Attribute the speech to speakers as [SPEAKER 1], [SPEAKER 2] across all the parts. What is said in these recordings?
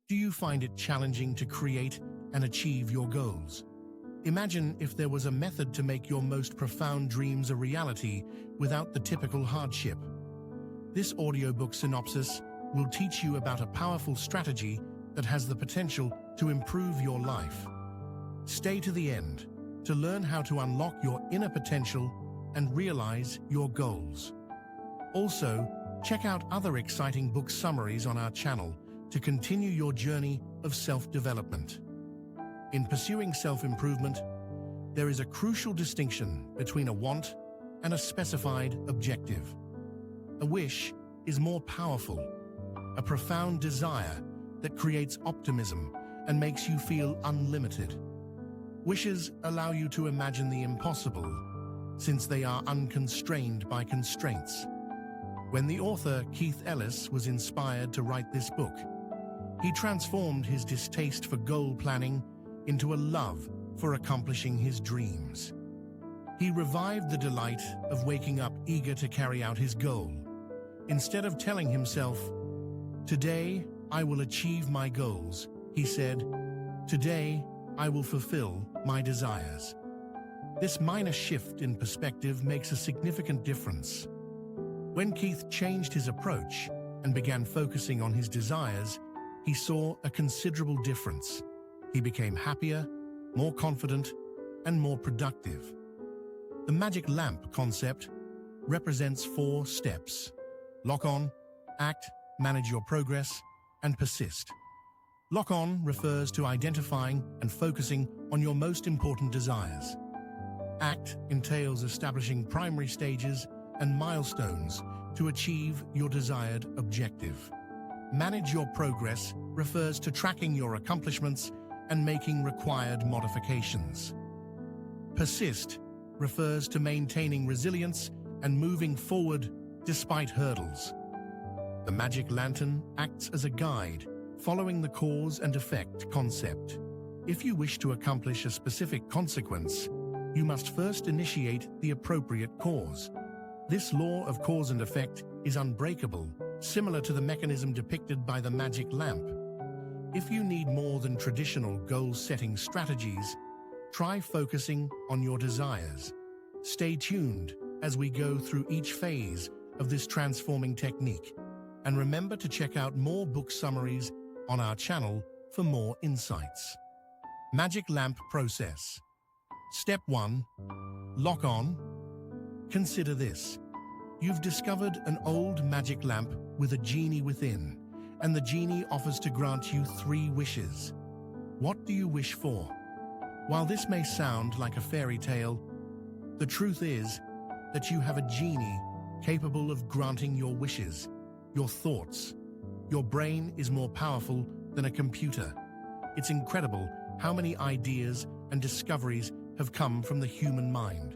[SPEAKER 1] Do you find it challenging to create and achieve your goals? Imagine if there was a method to make your most profound dreams a reality without the typical hardship. This audiobook synopsis will teach you about a powerful strategy that has the potential to improve your life. Stay to the end to learn how to unlock your inner potential and realize your goals. Also, check out other exciting book summaries on our channel to continue your journey of self-development. In pursuing self-improvement, there is a crucial distinction between a want and a specified objective. A wish is more powerful, a profound desire that creates optimism and makes you feel unlimited. Wishes allow you to imagine the impossible, since they are unconstrained by constraints. When the author Keith Ellis was inspired to write this book, he transformed his distaste for goal planning into a love for accomplishing his dreams. He revived the delight of waking up eager to carry out his goal. Instead of telling himself, "Today I will achieve my goals," he said, "Today I will fulfill my desires." This minor shift in perspective makes a significant difference. When Keith changed his approach and began focusing on his desires, he saw a considerable difference. He became happier, more confident, and more productive. The magic lamp concept represents 4 steps: lock on, act, manage your progress, and persist. Lock on refers to identifying and focusing on your most important desires. Act entails establishing primary stages and milestones to achieve your desired objective. Manage your progress refers to tracking your accomplishments and making required modifications. Persist refers to maintaining resilience and moving forward despite hurdles. The magic lantern acts as a guide, following the cause and effect concept. If you wish to accomplish a specific consequence, you must first initiate the appropriate cause. This law of cause and effect is unbreakable, similar to the mechanism depicted by the magic lamp. If you need more than traditional goal-setting strategies, try focusing on your desires. Stay tuned as we go through each phase of this transforming technique, and remember to check out more book summaries on our channel for more insights. Magic Lamp Process. Step 1. Lock on. Consider this. You've discovered an old magic lamp with a genie within, and the genie offers to grant you 3 wishes. What do you wish for? While this may sound like a fairy tale, the truth is that you have a genie capable of granting your wishes, your thoughts. Your brain is more powerful than a computer. It's incredible how many ideas and discoveries have come from the human mind.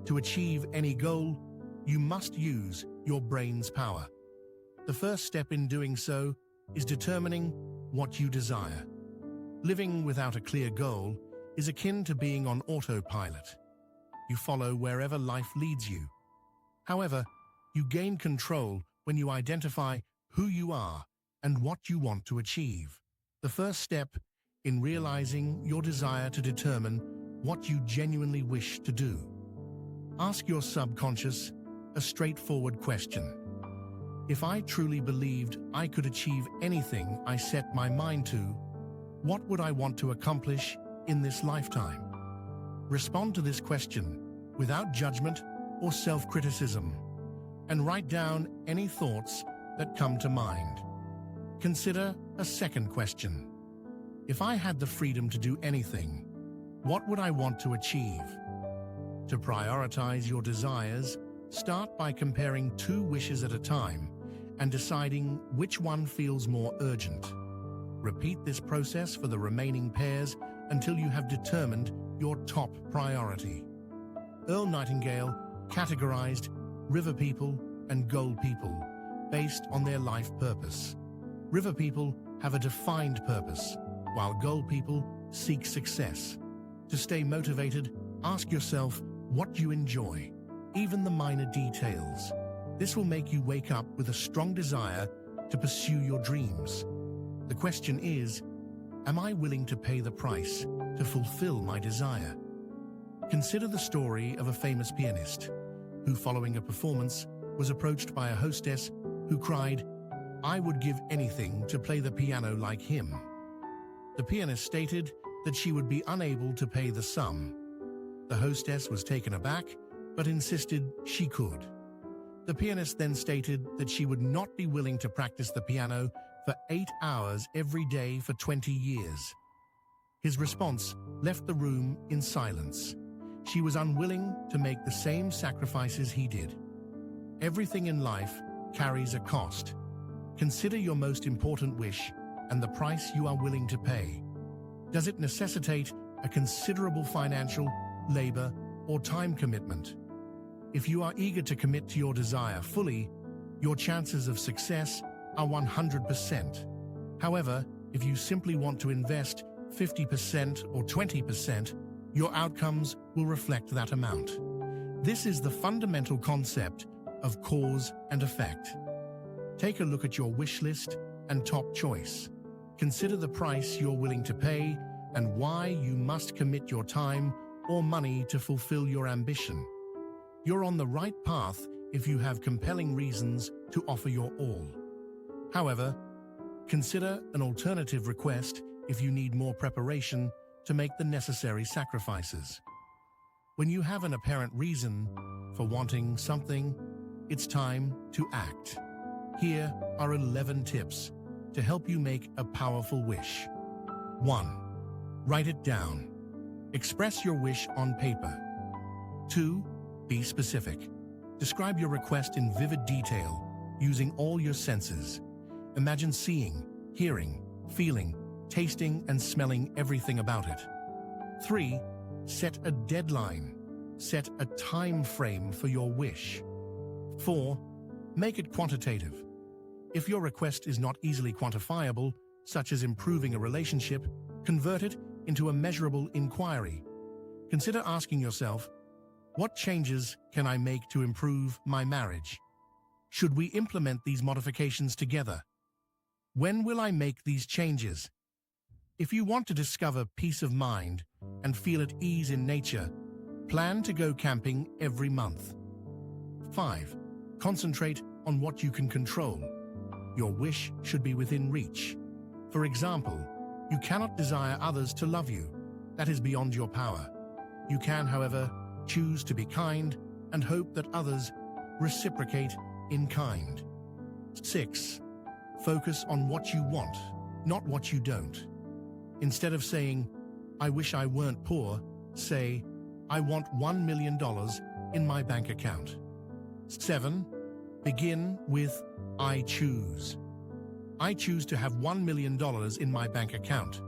[SPEAKER 1] To achieve any goal, you must use your brain's power. The first step in doing so is determining what you desire. Living without a clear goal is akin to being on autopilot. You follow wherever life leads you. However, you gain control when you identify who you are and what you want to achieve. The first step in realizing your desire to determine what you genuinely wish to do. Ask your subconscious a straightforward question. If I truly believed I could achieve anything I set my mind to, what would I want to accomplish in this lifetime? Respond to this question without judgment or self-criticism, and write down any thoughts that come to mind. Consider a second question. If I had the freedom to do anything, what would I want to achieve? To prioritize your desires, start by comparing 2 wishes at a time and deciding which one feels more urgent. Repeat this process for the remaining pairs until you have determined your top priority. Earl Nightingale categorized river people and goal people based on their life purpose. River people have a defined purpose, while goal people seek success. To stay motivated, ask yourself what you enjoy, even the minor details. This will make you wake up with a strong desire to pursue your dreams. The question is, am I willing to pay the price to fulfill my desire? Consider the story of a famous pianist who, following a performance, was approached by a hostess who cried, "I would give anything to play the piano like him." The pianist stated that she would be unable to pay the sum. The hostess was taken aback, but insisted she could. The pianist then stated that she would not be willing to practice the piano for 8 hours every day for 20 years. His response left the room in silence. She was unwilling to make the same sacrifices he did. Everything in life carries a cost. Consider your most important wish and the price you are willing to pay. Does it necessitate a considerable financial, labor, or time commitment? If you are eager to commit to your desire fully, your chances of success are 100%. However, if you simply want to invest 50% or 20%, your outcomes will reflect that amount. This is the fundamental concept of cause and effect. Take a look at your wish list and top choice. Consider the price you're willing to pay and why you must commit your time or money to fulfill your ambition. You're on the right path if you have compelling reasons to offer your all. However, consider an alternative request if you need more preparation to make the necessary sacrifices. When you have an apparent reason for wanting something, it's time to act. Here are 11 tips to help you make a powerful wish. 1. Write it down. Express your wish on paper. 2. Be specific. Describe your request in vivid detail, using all your senses. Imagine seeing, hearing, feeling, tasting, and smelling everything about it. 3. Set a deadline. Set a time frame for your wish. 4. Make it quantitative. If your request is not easily quantifiable, such as improving a relationship, convert it into a measurable inquiry. Consider asking yourself, what changes can I make to improve my marriage? Should we implement these modifications together? When will I make these changes? If you want to discover peace of mind and feel at ease in nature, plan to go camping every month. 5. Concentrate on what you can control. Your wish should be within reach. For example, you cannot desire others to love you. That is beyond your power. You can, however, choose to be kind and hope that others reciprocate in kind. 6. Focus on what you want, not what you don't. Instead of saying, "I wish I weren't poor," say, "I want $1 million in my bank account." 7. Begin with "I choose." I choose to have $1 million in my bank account.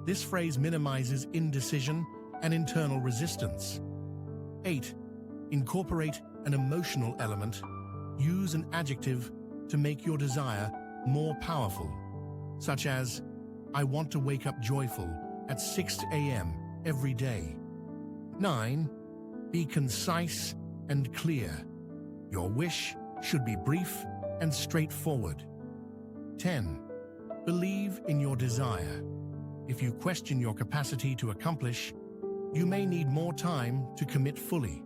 [SPEAKER 1] This phrase minimizes indecision and internal resistance. 8. Incorporate an emotional element. Use an adjective to make your desire more powerful, such as, "I want to wake up joyful at 6 a.m. every day." 9. Be concise and clear. Your wish should be brief and straightforward. 10. Believe in your desire. If you question your capacity to accomplish, you may need more time to commit fully.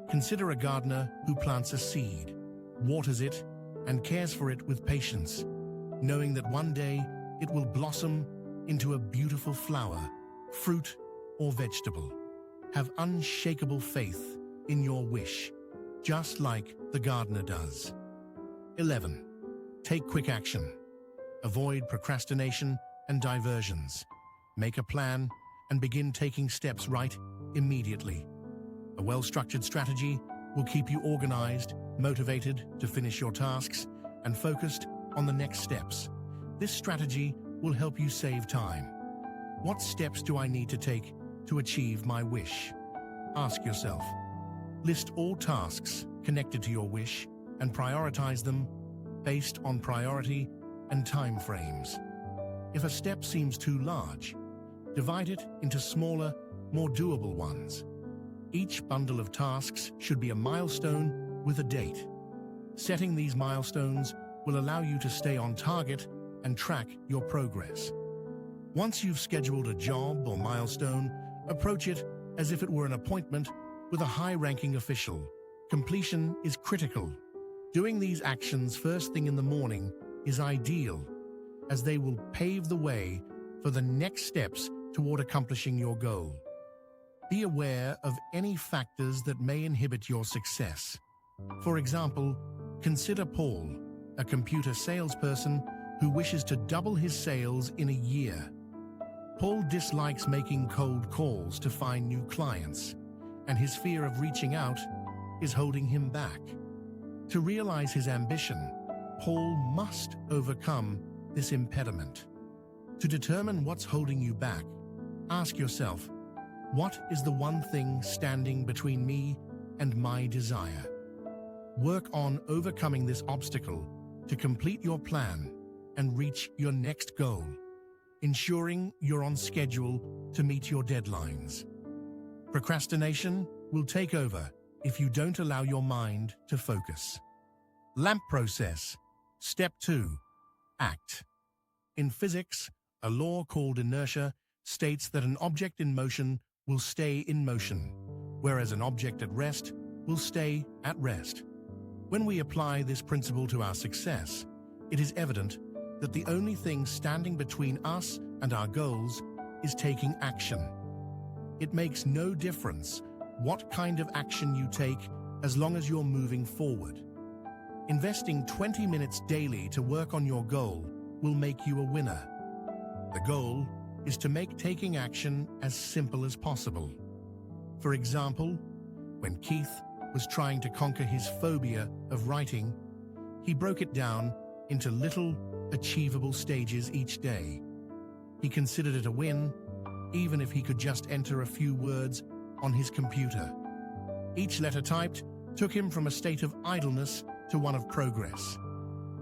[SPEAKER 1] Consider a gardener who plants a seed, waters it, and cares for it with patience, knowing that one day it will blossom into a beautiful flower, fruit, or vegetable. Have unshakable faith in your wish, just like the gardener does. 11. Take quick action. Avoid procrastination and diversions. Make a plan and begin taking steps right immediately. A well-structured strategy will keep you organized, motivated to finish your tasks, and focused on the next steps. This strategy will help you save time. What steps do I need to take to achieve my wish? Ask yourself. List all tasks connected to your wish and prioritize them based on priority and time frames. If a step seems too large, divide it into smaller, more doable ones. Each bundle of tasks should be a milestone with a date. Setting these milestones will allow you to stay on target and track your progress. Once you've scheduled a job or milestone, approach it as if it were an appointment with a high-ranking official. Completion is critical. Doing these actions first thing in the morning is ideal, as they will pave the way for the next steps toward accomplishing your goal. Be aware of any factors that may inhibit your success. For example, consider Paul, a computer salesperson who wishes to double his sales in a year. Paul dislikes making cold calls to find new clients, and his fear of reaching out is holding him back. To realize his ambition, Paul must overcome this impediment. To determine what's holding you back, ask yourself, what is the one thing standing between me and my desire? Work on overcoming this obstacle to complete your plan and reach your next goal, ensuring you're on schedule to meet your deadlines. Procrastination will take over if you don't allow your mind to focus. Lamp process. Step 2. Act. In physics, a law called inertia states that an object in motion will stay in motion, whereas an object at rest will stay at rest. When we apply this principle to our success, it is evident that the only thing standing between us and our goals is taking action. It makes no difference what kind of action you take as long as you're moving forward. Investing 20 minutes daily to work on your goal will make you a winner. The goal is to make taking action as simple as possible. For example, when Keith was trying to conquer his phobia of writing, he broke it down into little, achievable stages each day. He considered it a win, even if he could just enter a few words on his computer. Each letter typed took him from a state of idleness to one of progress.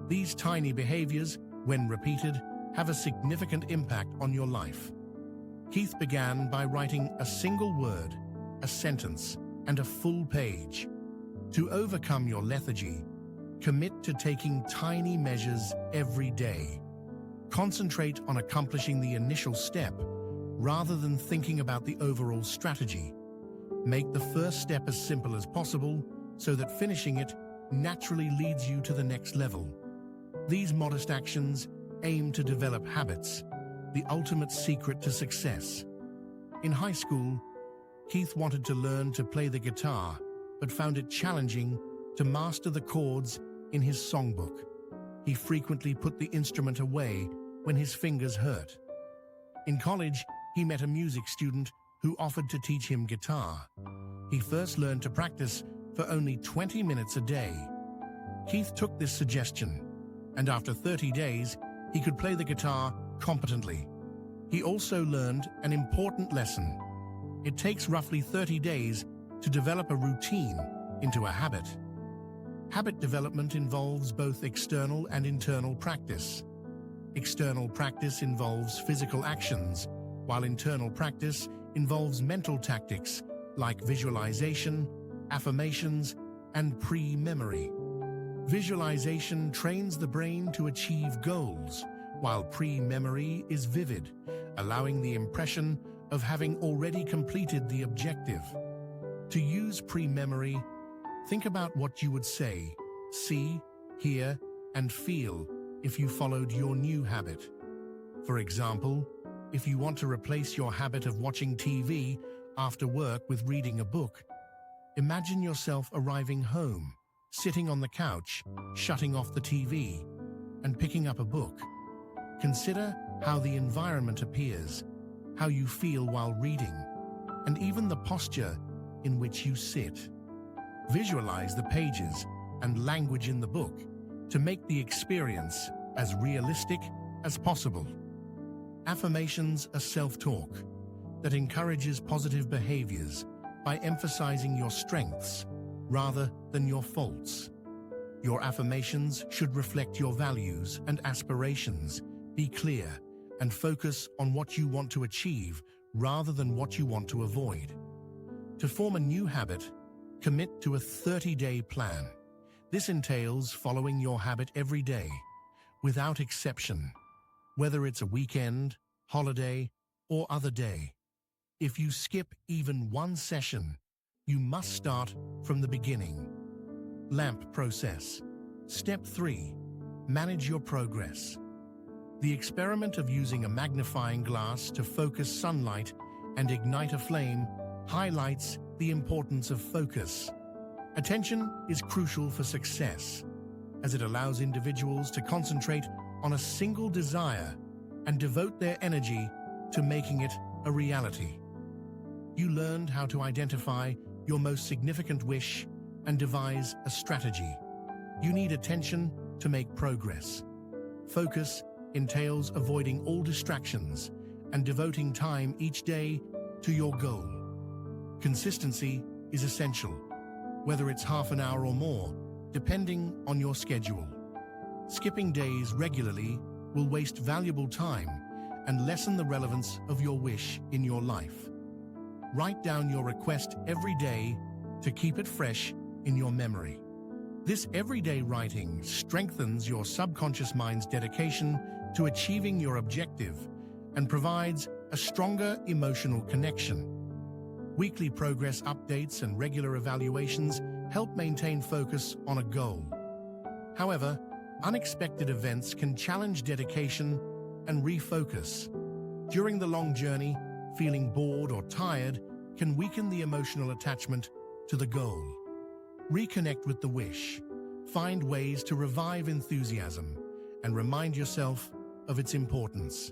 [SPEAKER 1] These tiny behaviors, when repeated, have a significant impact on your life. Keith began by writing a single word, a sentence, and a full page. To overcome your lethargy, commit to taking tiny measures every day. Concentrate on accomplishing the initial step rather than thinking about the overall strategy. Make the first step as simple as possible so that finishing it naturally leads you to the next level. These modest actions aim to develop habits, the ultimate secret to success. In high school, Keith wanted to learn to play the guitar, but found it challenging to master the chords in his songbook. He frequently put the instrument away when his fingers hurt. In college, he met a music student who offered to teach him guitar. He first learned to practice for only 20 minutes a day. Keith took this suggestion, and after 30 days, he could play the guitar competently. He also learned an important lesson. It takes roughly 30 days to develop a routine into a habit. Habit development involves both external and internal practice. External practice involves physical actions, while internal practice involves mental tactics like visualization, affirmations, and pre-memory. Visualization trains the brain to achieve goals, while pre-memory is vivid, allowing the impression of having already completed the objective. To use pre-memory, think about what you would say, see, hear, and feel if you followed your new habit. For example, if you want to replace your habit of watching TV after work with reading a book, imagine yourself arriving home, sitting on the couch, shutting off the TV, and picking up a book. Consider how the environment appears, how you feel while reading, and even the posture in which you sit. Visualize the pages and language in the book to make the experience as realistic as possible. Affirmations are self-talk that encourages positive behaviors by emphasizing your strengths rather than your faults. Your affirmations should reflect your values and aspirations, be clear, and focus on what you want to achieve rather than what you want to avoid. To form a new habit, commit to a 30-day plan. This entails following your habit every day, without exception. whether it's a weekend, holiday, or other day. If you skip even one session, you must start from the beginning. Lamp process. Step 3. Manage your progress. The experiment of using a magnifying glass to focus sunlight and ignite a flame highlights the importance of focus. Attention is crucial for success, as it allows individuals to concentrate on a single desire and devote their energy to making it a reality. You learned how to identify your most significant wish and devise a strategy. You need attention to make progress. Focus entails avoiding all distractions and devoting time each day to your goal. Consistency is essential, whether it's half an hour or more, depending on your schedule. Skipping days regularly will waste valuable time and lessen the relevance of your wish in your life. Write down your request every day to keep it fresh in your memory. This everyday writing strengthens your subconscious mind's dedication to achieving your objective and provides a stronger emotional connection. Weekly progress updates and regular evaluations help maintain focus on a goal. However, unexpected events can challenge dedication and refocus. During the long journey, feeling bored or tired can weaken the emotional attachment to the goal. Reconnect with the wish. Find ways to revive enthusiasm and remind yourself of its importance.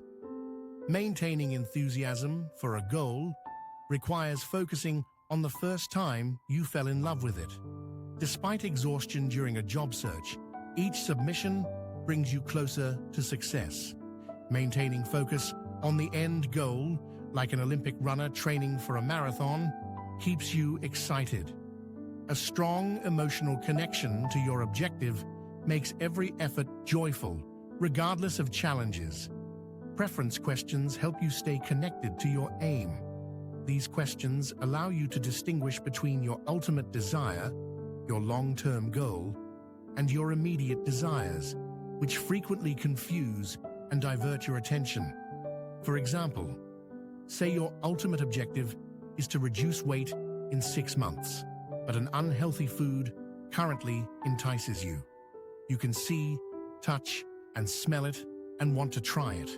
[SPEAKER 1] Maintaining enthusiasm for a goal requires focusing on the first time you fell in love with it. Despite exhaustion during a job search, each submission brings you closer to success. Maintaining focus on the end goal, like an Olympic runner training for a marathon, keeps you excited. A strong emotional connection to your objective makes every effort joyful, regardless of challenges. Preference questions help you stay connected to your aim. These questions allow you to distinguish between your ultimate desire, your long-term goal, and your immediate desires, which frequently confuse and divert your attention. For example, say your ultimate objective is to reduce weight in 6 months, but an unhealthy food currently entices you. You can see, touch, and smell it and want to try it.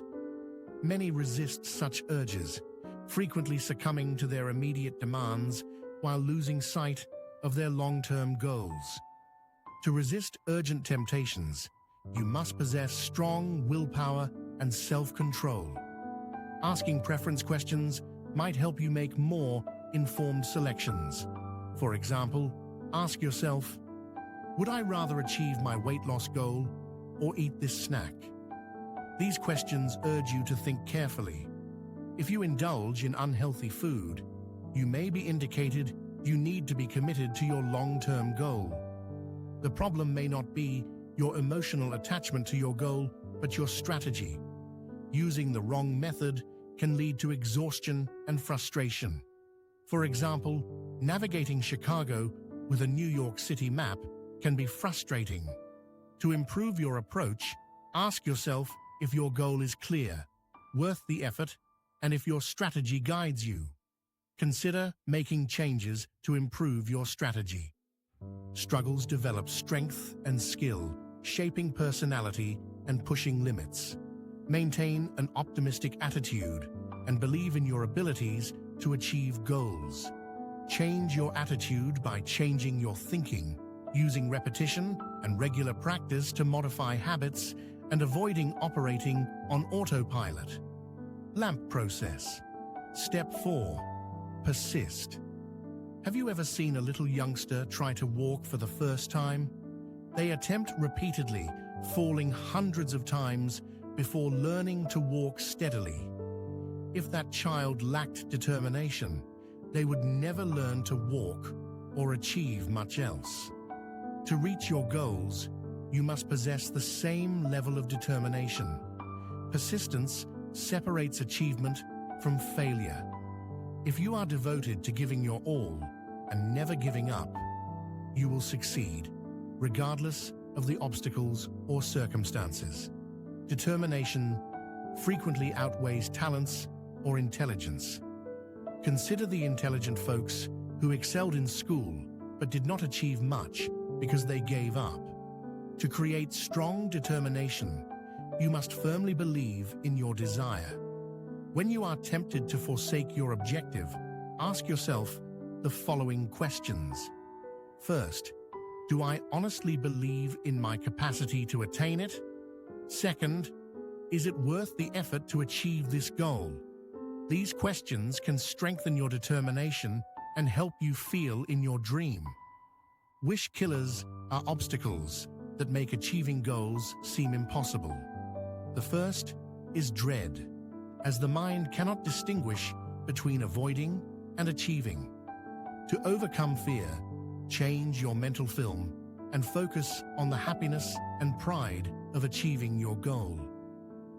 [SPEAKER 1] Many resist such urges, frequently succumbing to their immediate demands while losing sight of their long-term goals. To resist urgent temptations, you must possess strong willpower and self-control. Asking preference questions might help you make more informed selections. For example, ask yourself, would I rather achieve my weight loss goal or eat this snack? These questions urge you to think carefully. If you indulge in unhealthy food, you may be indicated you need to be committed to your long-term goal. The problem may not be your emotional attachment to your goal, but your strategy. Using the wrong method can lead to exhaustion and frustration. For example, navigating Chicago with a New York City map can be frustrating. To improve your approach, ask yourself if your goal is clear, worth the effort, and if your strategy guides you. Consider making changes to improve your strategy. Struggles develop strength and skill, shaping personality and pushing limits. Maintain an optimistic attitude and believe in your abilities to achieve goals. Change your attitude by changing your thinking, using repetition and regular practice to modify habits, and avoiding operating on autopilot. Lamp process. Step 4. Persist. Have you ever seen a little youngster try to walk for the first time? They attempt repeatedly, falling hundreds of times before learning to walk steadily. If that child lacked determination, they would never learn to walk or achieve much else. To reach your goals, you must possess the same level of determination. Persistence separates achievement from failure. If you are devoted to giving your all and never giving up, you will succeed, regardless of the obstacles or circumstances. Determination frequently outweighs talents or intelligence. Consider the intelligent folks who excelled in school but did not achieve much because they gave up. To create strong determination, you must firmly believe in your desire. When you are tempted to forsake your objective, ask yourself the following questions. First, do I honestly believe in my capacity to attain it? Second, is it worth the effort to achieve this goal? These questions can strengthen your determination and help you feel in your dream. Wish killers are obstacles that make achieving goals seem impossible. The first is dread, as the mind cannot distinguish between avoiding and achieving. To overcome fear, change your mental film and focus on the happiness and pride of achieving your goal.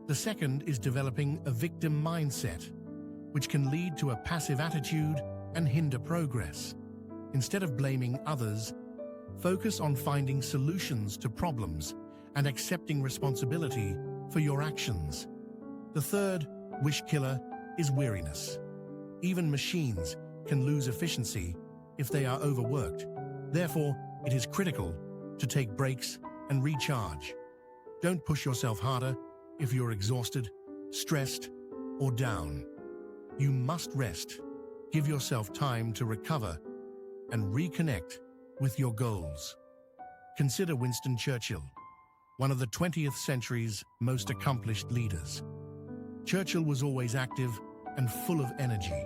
[SPEAKER 1] The second is developing a victim mindset, which can lead to a passive attitude and hinder progress. Instead of blaming others, focus on finding solutions to problems and accepting responsibility for your actions. The third wish killer is weariness. Even machines can lose efficiency if they are overworked. Therefore, it is critical to take breaks and recharge. Don't push yourself harder if you're exhausted, stressed, or down. You must rest. Give yourself time to recover and reconnect with your goals. Consider Winston Churchill, one of the 20th century's most accomplished leaders. Churchill was always active and full of energy.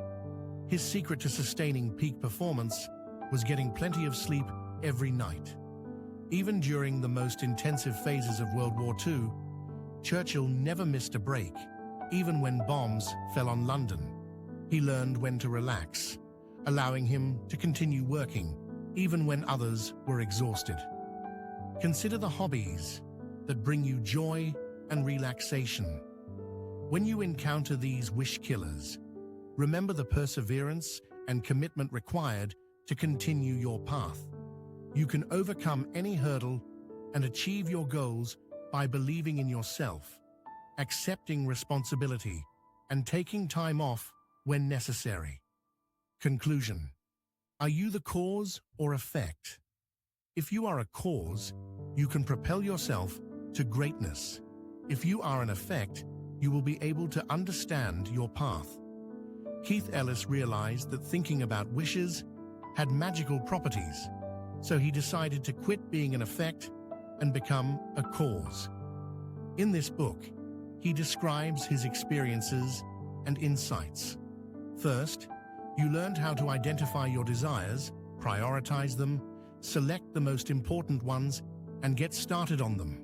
[SPEAKER 1] His secret to sustaining peak performance was getting plenty of sleep every night. Even during the most intensive phases of World War II, Churchill never missed a break, even when bombs fell on London. He learned when to relax, allowing him to continue working even when others were exhausted. Consider the hobbies that bring you joy and relaxation. When you encounter these wish killers, remember the perseverance and commitment required to continue your path. You can overcome any hurdle and achieve your goals by believing in yourself, accepting responsibility, and taking time off when necessary. Conclusion: are you the cause or effect? If you are a cause, you can propel yourself to greatness. If you are an effect, you will be able to understand your path. Keith Ellis realized that thinking about wishes had magical properties, so he decided to quit being an effect and become a cause. In this book, he describes his experiences and insights. First, you learned how to identify your desires, prioritize them, select the most important ones, and get started on them.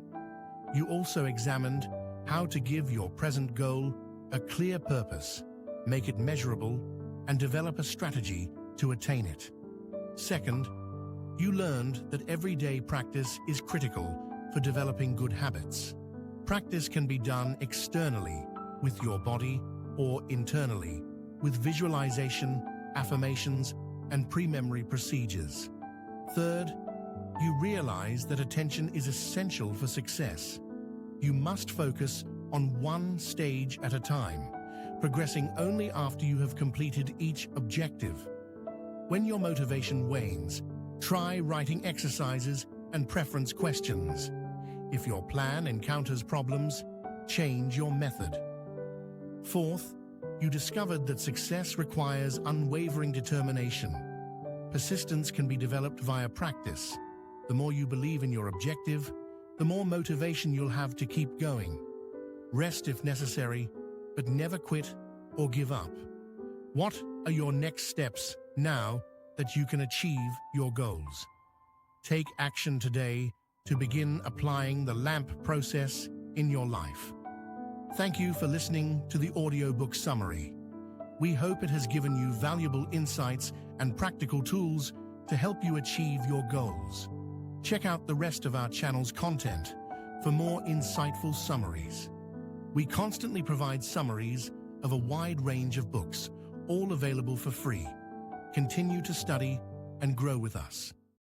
[SPEAKER 1] You also examined how to give your present goal a clear purpose, make it measurable, and develop a strategy to attain it. Second, you learned that everyday practice is critical for developing good habits. Practice can be done externally with your body or internally with visualization, affirmations, and pre-memory procedures. Third, you realize that attention is essential for success. You must focus on one stage at a time, progressing only after you have completed each objective. When your motivation wanes, try writing exercises and preference questions. If your plan encounters problems, change your method. Fourth, you discovered that success requires unwavering determination. Persistence can be developed via practice. The more you believe in your objective, the more motivation you'll have to keep going. Rest if necessary, but never quit or give up. What are your next steps now that you can achieve your goals? Take action today to begin applying the LAMP process in your life. Thank you for listening to the audiobook summary. We hope it has given you valuable insights and practical tools to help you achieve your goals. Check out the rest of our channel's content for more insightful summaries. We constantly provide summaries of a wide range of books, all available for free. Continue to study and grow with us.